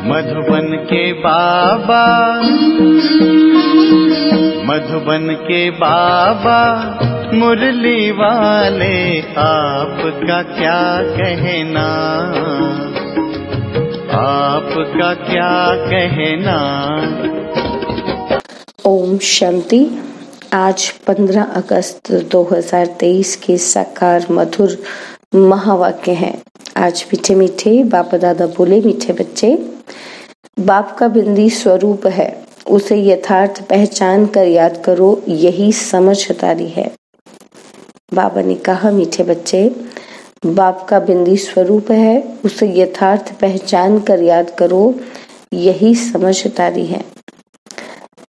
मधुबन के बाबा, मधुबन के बाबा मुरली वाले, आपका क्या कहना, आपका क्या कहना। ओम शांति। आज 15 अगस्त 2023 के साकार मधुर महावाक्य हैं। आज मीठे मीठे बाप दादा बोले, मीठे बच्चे, बाप का बिंदी स्वरूप है, उसे यथार्थ पहचान कर याद करो, यही समझदारी है। बाबा ने कहा, मीठे बच्चे, बाप का बिंदी स्वरूप है, उसे यथार्थ पहचान कर याद करो, यही समझदारी है।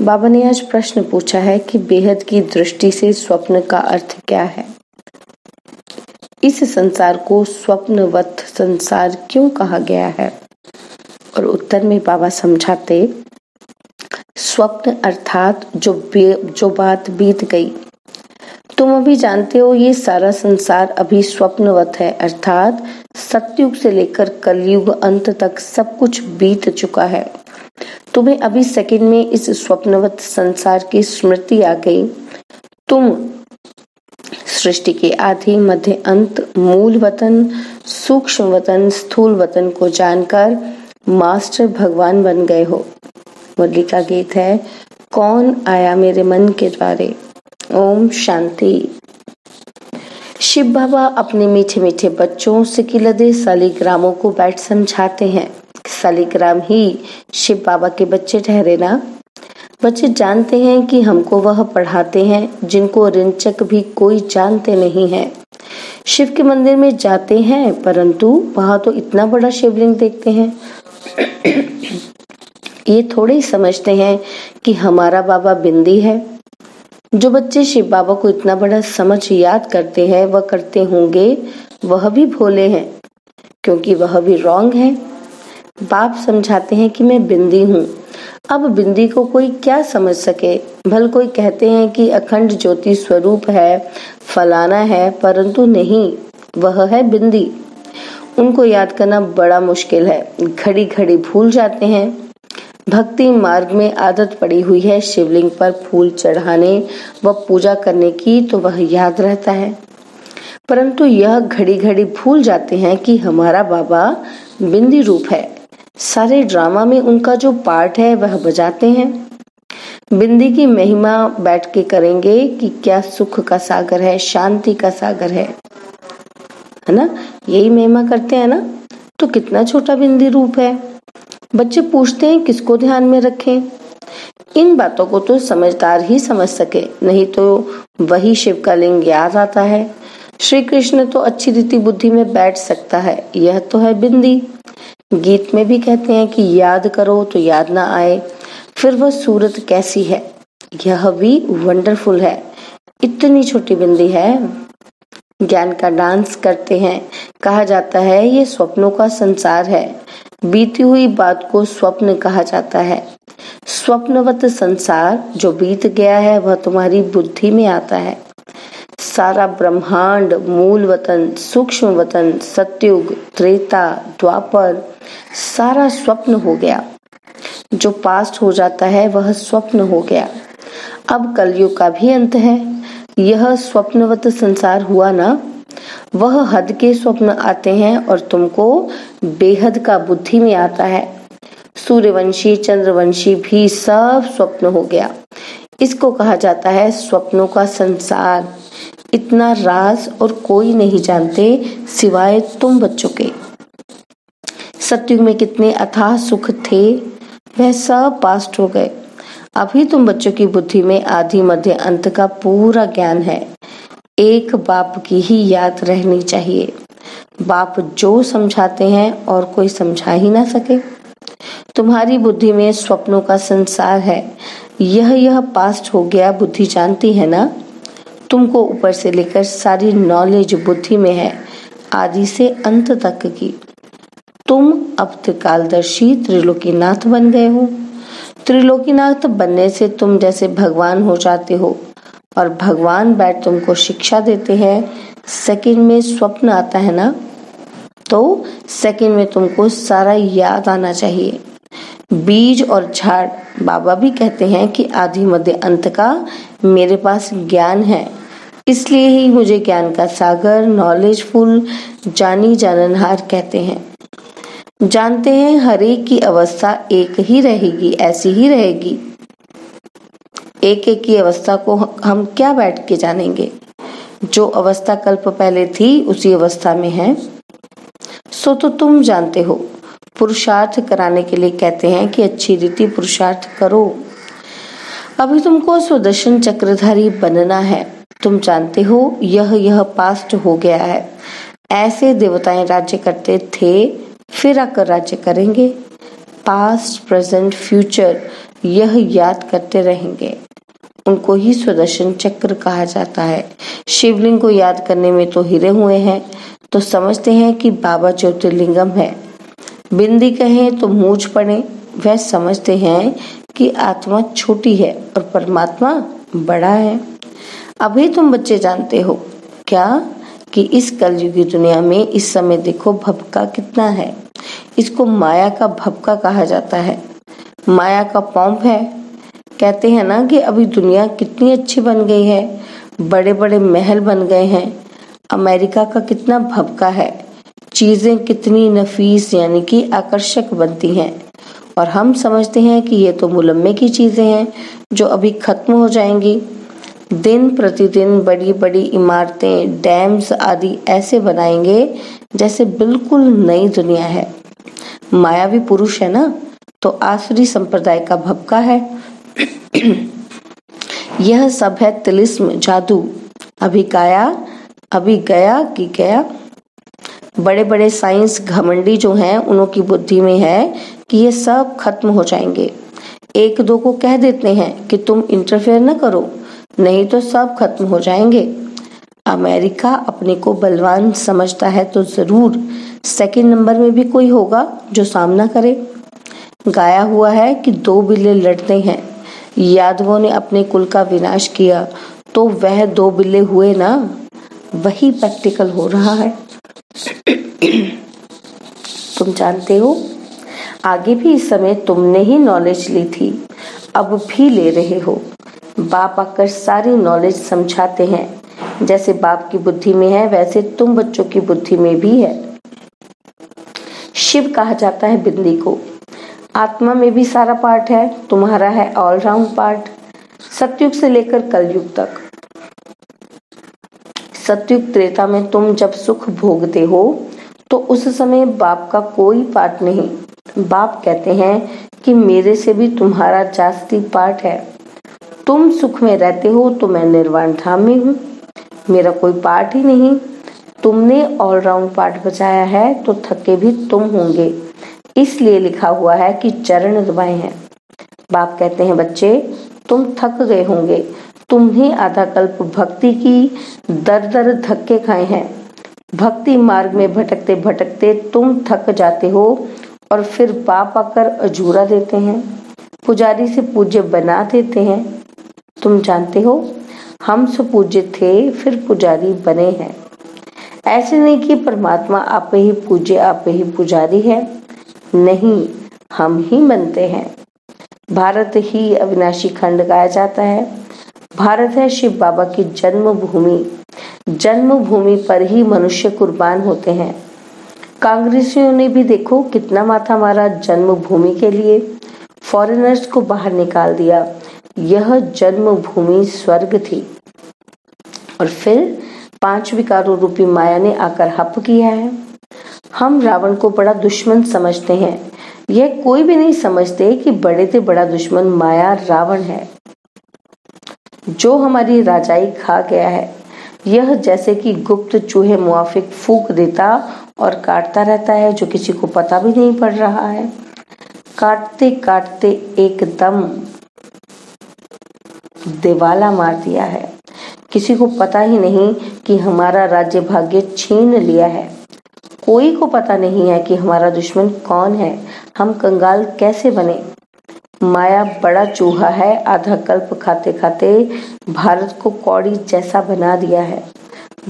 बाबा ने आज प्रश्न पूछा है कि बेहद की दृष्टि से स्वप्न का अर्थ क्या है। इस संसार को स्वप्नवत संसार क्यों कहा गया है? और उत्तर में बाबा समझाते, स्वप्न अर्थात जो बात बीत गई। तुम अभी जानते हो ये सारा संसार अभी स्वप्नवत है, अर्थात सतयुग से लेकर कलयुग अंत तक सब कुछ बीत चुका है। तुम्हें अभी सेकंड में इस स्वप्नवत संसार की स्मृति आ गई। तुम सृष्टि के आदि मध्य अंत, मूल वतन, सूक्ष्म वतन, स्थूल वतन को जानकर मास्टर भगवान बन गए हो। मुरली का गीत है, कौन आया मेरे मन के द्वारे। ओम शांति। शिव बाबा अपने मीठे मीठे बच्चों सिकिलदे सालिग्रामों को बैठ समझाते हैं। सालिग्राम ही शिव बाबा के बच्चे ठहरे ना। बच्चे जानते हैं कि हमको वह पढ़ाते हैं जिनको रिंचक भी कोई जानते नहीं है। शिव के मंदिर में जाते हैं, परंतु वहां तो इतना बड़ा शिवलिंग देखते हैं। ये थोड़े ही समझते हैं कि हमारा बाबा बिंदी है। जो बच्चे शिव बाबा को इतना बड़ा समझ याद करते हैं, वह करते होंगे वह भी भोले हैं, क्योंकि वह भी रॉन्ग है। बाप समझाते हैं कि मैं बिंदी हूँ। अब बिंदी को कोई क्या समझ सके। भल कोई कहते हैं कि अखंड ज्योति स्वरूप है, फलाना है, परंतु नहीं, वह है बिंदी। उनको याद करना बड़ा मुश्किल है, घड़ी घड़ी भूल जाते हैं। भक्ति मार्ग में आदत पड़ी हुई है शिवलिंग पर फूल चढ़ाने व पूजा करने की, तो वह याद रहता है, परंतु यह घड़ी घड़ी भूल जाते हैं कि हमारा बाबा बिंदी रूप है। सारे ड्रामा में उनका जो पार्ट है वह बजाते हैं। बिंदी की महिमा बैठ के करेंगे कि क्या सुख का सागर है, शांति का सागर है ना, यही महिमा करते हैं ना। तो कितना छोटा बिंदी रूप है। बच्चे पूछते हैं किसको ध्यान में रखें। इन बातों को तो समझदार ही समझ सके, नहीं तो वही शिव का लिंग याद आता है। श्री कृष्ण तो अच्छी रीति बुद्धि में बैठ सकता है, यह तो है बिंदी। गीत में भी कहते हैं कि याद करो तो याद ना आए, फिर वह सूरत कैसी है। यह भी वंडरफुल है, इतनी छोटी बिंदी है। ज्ञान का डांस करते हैं। कहा जाता है ये स्वप्नों का संसार है। बीती हुई बात को स्वप्न कहा जाता है। स्वप्नवत संसार जो बीत गया है वह तुम्हारी बुद्धि में आता है। सारा ब्रह्मांड, मूल वतन, सूक्ष्म वतन, सतयुग, त्रेता, द्वापर, सारा स्वप्न हो गया। जो पास्ट हो जाता है वह स्वप्न हो गया। अब कलयुग का भी अंत है। यह स्वप्नवत संसार हुआ ना। वह हद के स्वप्न आते हैं और तुमको बेहद का बुद्धि में आता है। सूर्यवंशी, चंद्रवंशी भी सब स्वप्न हो गया। इसको कहा जाता है स्वप्नों का संसार। इतना राज और कोई नहीं जानते सिवाय तुम बच्चों के। सतयुग में कितने अथाह सुख थे, वह सब पास्ट हो गए। अभी तुम बच्चों की बुद्धि में आदि मध्य अंत का पूरा ज्ञान है। एक बाप की ही याद रहनी चाहिए। बाप जो समझाते हैं और कोई समझा ही ना सके। तुम्हारी बुद्धि में स्वप्नों का संसार है। यह पास्ट हो गया, बुद्धि जानती है ना। तुमको ऊपर से लेकर सारी नॉलेज बुद्धि में है, आदि से अंत तक की। तुम अब त्रिकालदर्शी त्रिलोकीनाथ बन गए हो। त्रिलोकीनाथ बनने से तुम जैसे भगवान हो जाते हो और भगवान बैठ तुमको शिक्षा देते हैं। सेकंड में स्वप्न आता है ना, तो सेकंड में तुमको सारा याद आना चाहिए। बीज और झाड़। बाबा भी कहते हैं कि आदि मध्य अंत का मेरे पास ज्ञान है, इसलिए ही मुझे ज्ञान का सागर, नॉलेजफुल, जानी जाननहार कहते हैं। जानते हैं हर एक की अवस्था एक ही रहेगी, ऐसी ही रहेगी। एक एक की अवस्था को हम क्या बैठ के जानेंगे। जो अवस्था कल्प पहले थी उसी अवस्था में है। सो तो तुम जानते हो। पुरुषार्थ कराने के लिए कहते हैं कि अच्छी रीति पुरुषार्थ करो। अभी तुमको सुदर्शन चक्रधारी बनना है। तुम जानते हो यह पास्ट हो गया है। ऐसे देवताएं राज्य करते थे, फिर आकर राज्य करेंगे। पास्ट, प्रेजेंट, फ्यूचर यह याद करते रहेंगे। उनको ही सुदर्शन चक्र कहा जाता है। शिवलिंग को याद करने में तो हिरे हुए हैं, तो समझते हैं कि बाबा ज्योतिर्लिंगम है। बिंदी कहें तो मूंछ पड़े, वह समझते हैं कि आत्मा छोटी है और परमात्मा बड़ा है। अभी तुम बच्चे जानते हो क्या कि इस कलयुगी दुनिया में इस समय देखो भपका कितना है। इसको माया का भपका कहा जाता है। माया का पॉम्प है। कहते हैं ना कि अभी दुनिया कितनी अच्छी बन गई है, बड़े बड़े महल बन गए हैं। अमेरिका का कितना भपका है, चीजें कितनी नफीस यानी कि आकर्षक बनती हैं, और हम समझते हैं कि ये तो मुलम्मे की चीजें हैं जो अभी खत्म हो जाएंगी। दिन प्रतिदिन बड़ी बड़ी इमारतें, डैम्स आदि ऐसे बनाएंगे जैसे बिल्कुल नई दुनिया है। मायावी पुरुष है ना, तो आसुरी संप्रदाय का भपका है। यह सब है तिलिस्म, जादू। अभी गया कि गया। बड़े बड़े साइंस घमंडी जो हैं उन्हों की बुद्धि में है कि ये सब खत्म हो जाएंगे। एक दो को कह देते हैं कि तुम इंटरफेयर न करो, नहीं तो सब खत्म हो जाएंगे। अमेरिका अपने को बलवान समझता है तो जरूर सेकंड नंबर में भी कोई होगा जो सामना करे। गाया हुआ है कि दो बिल्ले लड़ते हैं, यादवों ने अपने कुल का विनाश किया तो वह दो बिल्ले हुए ना, वही प्रैक्टिकल हो रहा है। तुम जानते हो आगे भी इस समय तुमने ही नॉलेज ली थी, अब भी ले रहे हो। बाप आकर सारी नॉलेज समझाते हैं। जैसे बाप की बुद्धि में है वैसे तुम बच्चों की बुद्धि में भी है। शिव कहा जाता है बिंदी को। आत्मा में भी सारा पार्ट है, तुम्हारा है ऑलराउंड पार्ट, सतयुग से लेकर कलयुग तक। सतयुग त्रेता में तुम जब सुख भोगते हो तो उस समय बाप का कोई पार्ट नहीं। बाप कहते हैं कि मेरे से भी तुम्हारा जास्ती पार्ट है। तुम सुख में रहते हो तो मैं निर्वाण धाम में हूँ, मेरा कोई पार्ट ही नहीं। तुमने ऑलराउंड पार्ट बचाया है तो थके भी तुम होंगे, इसलिए लिखा हुआ है कि चरण दबाए हैं। बाप कहते हैं बच्चे तुम थक गए होंगे, तुम्हें आधा कल्प भक्ति की दर दर धक्के खाए हैं। भक्ति मार्ग में भटकते भटकते तुम थक जाते हो और फिर बाप आकर अजूरा देते हैं, पुजारी से पूज्य बना देते हैं। तुम जानते हो हम सुपूज्य थे फिर पुजारी बने हैं। ऐसे नहीं कि परमात्मा आप ही पूज्य आप ही पुजारी है, नहीं, हम ही बनते हैं। भारत ही अविनाशी खंड गाया जाता है। भारत है शिव बाबा की जन्मभूमि। जन्मभूमि पर ही मनुष्य कुर्बान होते हैं। कांग्रेसियों ने भी देखो कितना माथा मारा जन्मभूमि के लिए, फॉरेनर्स को बाहर निकाल दिया। यह जन्मभूमि स्वर्ग थी और फिर 5 विकारों रूपी माया ने आकर हप किया है। हम रावण को बड़ा दुश्मन समझते हैं, यह कोई भी नहीं समझते कि बड़े से बड़ा दुश्मन माया रावण है जो हमारी राजाई खा गया है। यह जैसे कि गुप्त चूहे मुआफिक फूंक देता और काटता रहता है जो किसी को पता भी नहीं पड़ रहा है। काटते काटते एकदम दिवाला मार दिया है। किसी को पता ही नहीं कि हमारा राज्य भाग्य छीन लिया है। कोई को पता नहीं है कि हमारा दुश्मन कौन है, हम कंगाल कैसे बने। माया बड़ा चूहा है, आधा कल्प खाते खाते भारत को कौड़ी जैसा बना दिया है।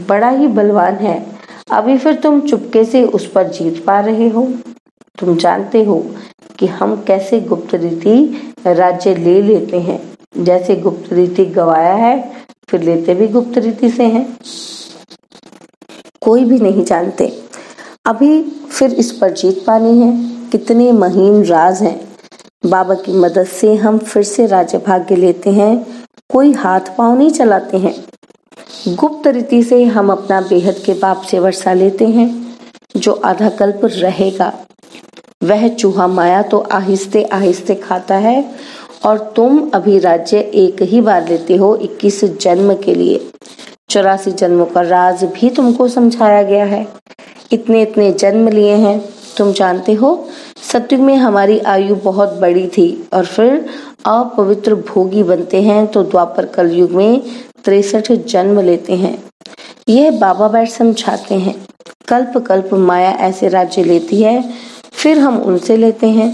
बड़ा ही बलवान है, अभी फिर तुम चुपके से उस पर जीत पा रहे हो। तुम जानते हो कि हम कैसे गुप्त रीति राज्य ले लेते हैं। जैसे गुप्त रीति गवाया है, फिर लेते भी गुप्त रीति से हैं। कोई भी नहीं जानते अभी फिर इस पर जीत पानी है। कितने महीन राज हैं। बाबा की मदद से हम फिर से राज्य भाग्य लेते हैं। कोई हाथ पांव नहीं चलाते हैं। गुप्त रीति से हम अपना बेहद के बाप से वर्षा लेते हैं। जो आधा कल्प रहेगा वह चूहा माया तो आहिस्ते आहिस्ते खाता है, और तुम अभी राज्य एक ही बार लेते हो 21 जन्म के लिए। 84 जन्मों का राज भी तुमको समझाया गया है। इतने इतने जन्म लिए हैं। तुम जानते हो सतयुग में हमारी आयु बहुत बड़ी थी और फिर अपवित्र भोगी बनते हैं तो द्वापर कलयुग में 63 जन्म लेते हैं। यह बाबा बैठ समझाते हैं। कल्प कल्प माया ऐसे राज्य लेती है, फिर हम उनसे लेते हैं।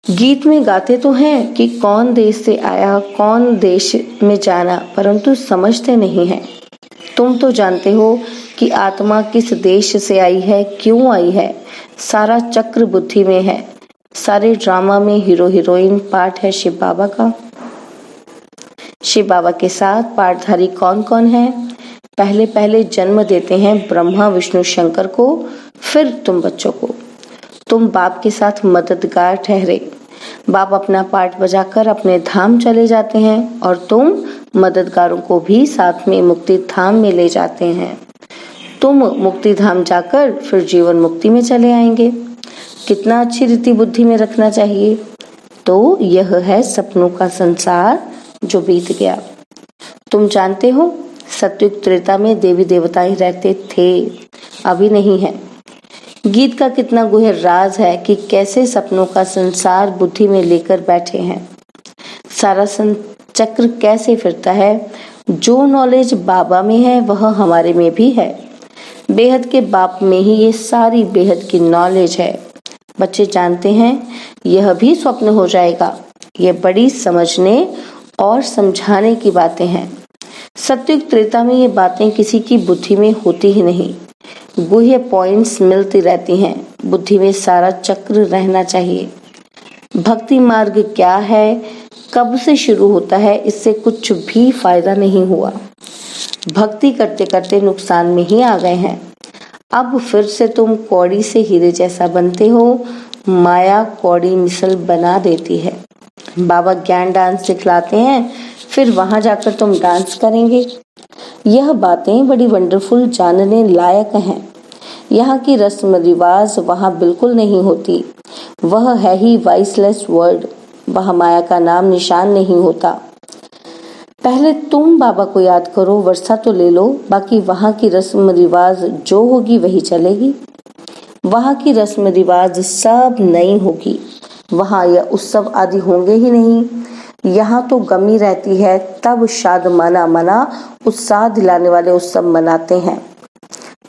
गीत में गाते तो हैं कि कौन देश से आया कौन देश में जाना, परंतु समझते नहीं हैं। तुम तो जानते हो कि आत्मा किस देश से आई है, क्यों आई है। सारा चक्र बुद्धि में है। सारे ड्रामा में हीरो हीरोइन पार्ट है शिव बाबा का। शिव बाबा के साथ पार्टधारी कौन कौन है। पहले पहले जन्म देते हैं ब्रह्मा विष्णु शंकर को, फिर तुम बच्चों को। तुम बाप के साथ मददगार ठहरे। बाप अपना पार्ट बजाकर अपने धाम चले जाते हैं और तुम मददगारों को भी साथ में मुक्ति धाम में ले जाते हैं। तुम मुक्ति धाम जाकर फिर जीवन मुक्ति में चले आएंगे। कितना अच्छी रीति बुद्धि में रखना चाहिए। तो यह है सपनों का संसार जो बीत गया। तुम जानते हो सतयुग त्रेता में देवी देवता ही रहते थे, अभी नहीं है। गीत का कितना गुह्य राज है कि कैसे सपनों का संसार बुद्धि में लेकर बैठे हैं। सारा चक्र कैसे फिरता है। जो नॉलेज बाबा में है वह हमारे में भी है। बेहद के बाप में ही ये सारी बेहद की नॉलेज है। बच्चे जानते हैं यह भी स्वप्न हो जाएगा। ये बड़ी समझने और समझाने की बातें हैं। सतयुग त्रेता में ये बातें किसी की बुद्धि में होती ही नहीं। गुह्य पॉइंट्स मिलती रहती हैं। बुद्धि में सारा चक्र रहना चाहिए। भक्ति मार्ग क्या है, कब से शुरू होता है, इससे कुछ भी फायदा नहीं हुआ। भक्ति करते करते नुकसान में ही आ गए हैं। अब फिर से तुम कौड़ी से हीरे जैसा बनते हो। माया कौड़ी मिसल बना देती है। बाबा ज्ञान डांस सिखलाते हैं, फिर वहां जाकर तुम डांस करेंगे। यह बातें बड़ी वंडरफुल, जानने लायक हैं। यहाँ की रस्म रिवाज वहाँ बिल्कुल नहीं होती। वह है ही वॉइसलेस वर्ड। वहाँ माया का नाम निशान नहीं होता। पहले तुम बाबा को याद करो, वर्षा तो ले लो, बाकी वहाँ की रस्म रिवाज जो होगी वही चलेगी। वहाँ की रस्म रिवाज सब नई होगी। वहाँ यह उत्सव आदि होंगे ही नहीं। यहाँ तो गमी रहती है, तब शाद मना उत्साह दिलाने वाले उत्सव मनाते हैं।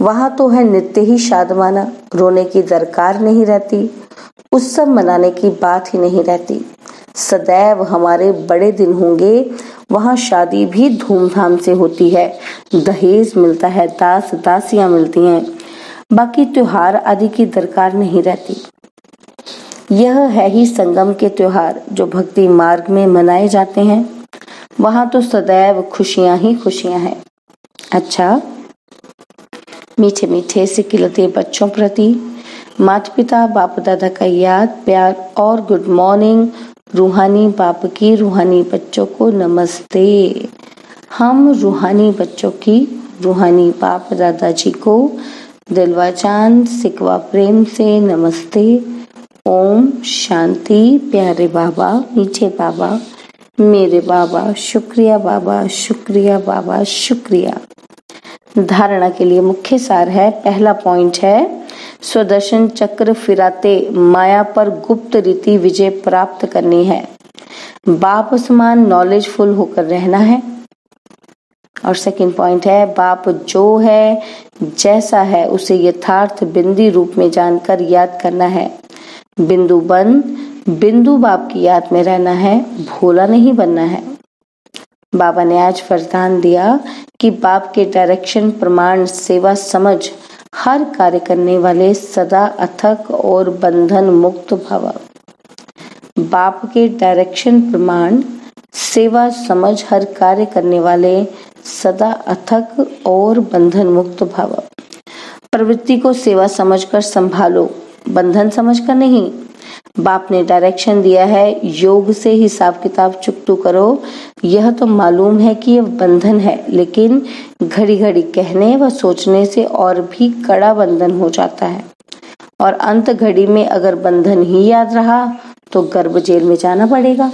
वहाँ तो है नित्य ही शादमाना, रोने की दरकार नहीं रहती। उत्सव मनाने की बात ही नहीं रहती। सदैव हमारे बड़े दिन होंगे। वहाँ शादी भी धूमधाम से होती है। दहेज मिलता है, दास दासियां मिलती हैं। बाकी त्योहार आदि की दरकार नहीं रहती। यह है ही संगम के त्योहार जो भक्ति मार्ग में मनाए जाते हैं। वहाँ तो सदैव खुशियां ही खुशियां हैं। अच्छा, मीठे मीठे सिकिलते बच्चों प्रति माता पिता बाप दादा का याद प्यार और गुड मॉर्निंग। रूहानी बाप की रूहानी बच्चों को नमस्ते। हम रूहानी बच्चों की रूहानी बाप दादाजी को दिलवा चांद सिकवा प्रेम से नमस्ते। ओम शांति। प्यारे बाबा, मीठे बाबा, मेरे बाबा, शुक्रिया बाबा, शुक्रिया बाबा, शुक्रिया। धारणा के लिए मुख्य सार है। पहला पॉइंट है स्वदर्शन चक्र फिराते माया पर गुप्त रीति विजय प्राप्त करनी है। बाप समान नॉलेजफुल होकर रहना है। और सेकंड पॉइंट है बाप जो है जैसा है उसे यथार्थ बिंदी रूप में जानकर याद करना है। बिंदु बन बिंदु बाप की याद में रहना है, भोला नहीं बनना है। बाबा ने आज वरदान दिया कि बाप के डायरेक्शन प्रमाण सेवा समझ हर कार्य करने वाले सदा अथक और बंधन मुक्त भव। बाप के डायरेक्शन प्रमाण सेवा समझ हर कार्य करने वाले सदा अथक और बंधन मुक्त भाव। प्रवृत्ति को सेवा समझकर संभालो, बंधन समझकर नहीं। बाप ने डायरेक्शन दिया है, योग से हिसाब किताब चुकतू करो। यह तो मालूम है कि यह बंधन है, लेकिन घड़ी घड़ी कहने व सोचने से और भी कड़ा बंधन हो जाता है, और अंत घड़ी में अगर बंधन ही याद रहा तो गर्भ जेल में जाना पड़ेगा।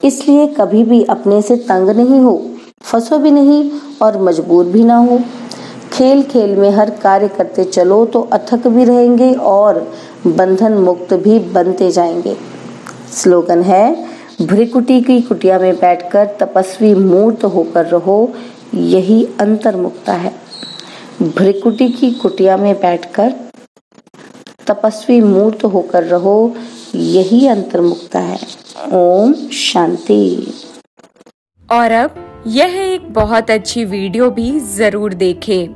इसलिए कभी भी अपने से तंग नहीं हो, फंसो भी नहीं और मजबूर भी ना हो। खेल खेल में हर कार्य करते चलो तो अथक भी रहेंगे और बंधन मुक्त भी बनते जाएंगे। स्लोगन है, भ्रिकुटी की कुटिया में बैठकर तपस्वी मूर्त होकर रहो, यही अंतर्मुक्ता है। भ्रिकुटी की कुटिया में बैठकर तपस्वी मूर्त होकर रहो, यही अंतर्मुक्ता है। ओम शांति। और अब यह एक बहुत अच्छी वीडियो भी जरूर देखें।